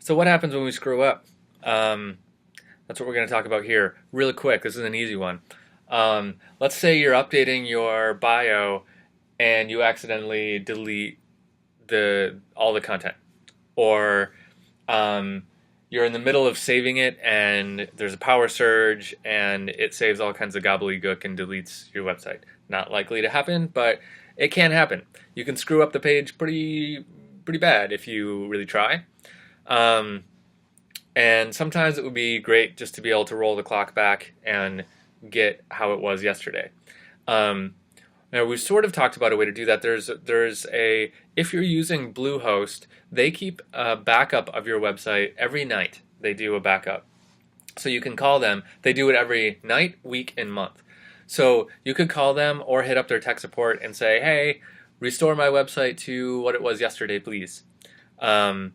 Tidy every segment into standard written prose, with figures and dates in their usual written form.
So what happens when we screw up? That's what we're going to talk about here, really quick. This is an easy one. Let's say you're updating your bio and you accidentally delete the all the content, or um, you're in the middle of saving it and there's a power surge and it saves all kinds of gobbledygook and deletes your website. Not likely to happen, but it can happen. You can screw up the page pretty bad if you really try. Um, and sometimes it would be great just to be able to roll the clock back and get how it was yesterday. Um, Now we've sort of talked about a way to do that. There's a if you're using Bluehost, they keep a backup of your website every night. They do a backup, so you can call them. They do it every night, week, and month. So you could call them or hit up their tech support and say, "Hey, restore my website to what it was yesterday, please." Um,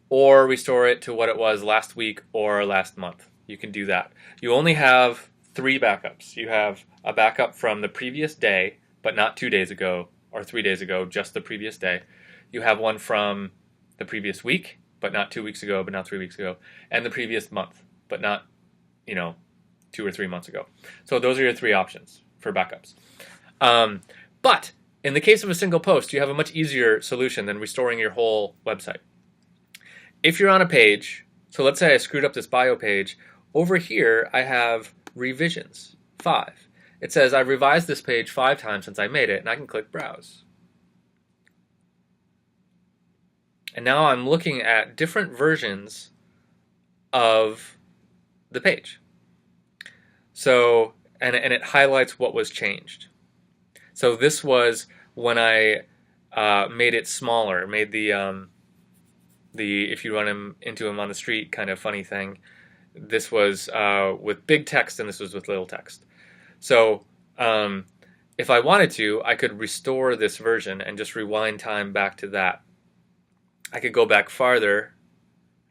or restore it to what it was last week or last month. You can do that. You only have three backups. You have a backup from the previous day, but not 2 days ago or 3 days ago, just the previous day. You have one from the previous week, but not 2 weeks ago, but not 3 weeks ago, and the previous month, but not, you know, 2 or 3 months ago. So those are your three options for backups. But in the case of a single post, you have a much easier solution than restoring your whole website. If you're on a page, so let's say I screwed up this bio page, over here I have revisions, 5. It says I've revised this page 5 times since I made it, and I can click browse. And now I'm looking at different versions of the page. So, and it highlights what was changed. So this was when I made it smaller, made the if you run into him on the street kind of funny thing. This was with big text and this was with little text. So if I wanted to, I could restore this version and just rewind time back to that. I could go back farther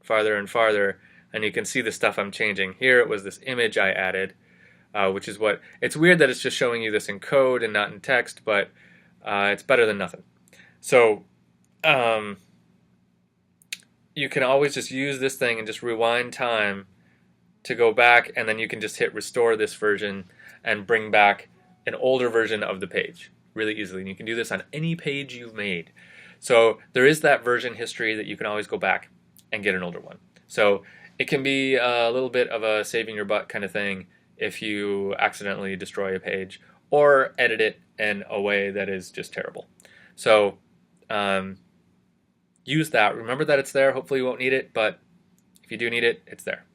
and farther, and you can see the stuff I'm changing. Here it was this image I added, which is what, it's weird that it's just showing you this in code and not in text, but it's better than nothing. So you can always just use this thing and just rewind time to go back, and then you can just hit restore this version and bring back an older version of the page really easily. And you can do this on any page you've made. So there is that version history that you can always go back and get an older one. So it can be a little bit of a saving your butt kind of thing if you accidentally destroy a page or edit it in a way that is just terrible. So use that. Remember that it's there. Hopefully you won't need it, but if you do need it, it's there.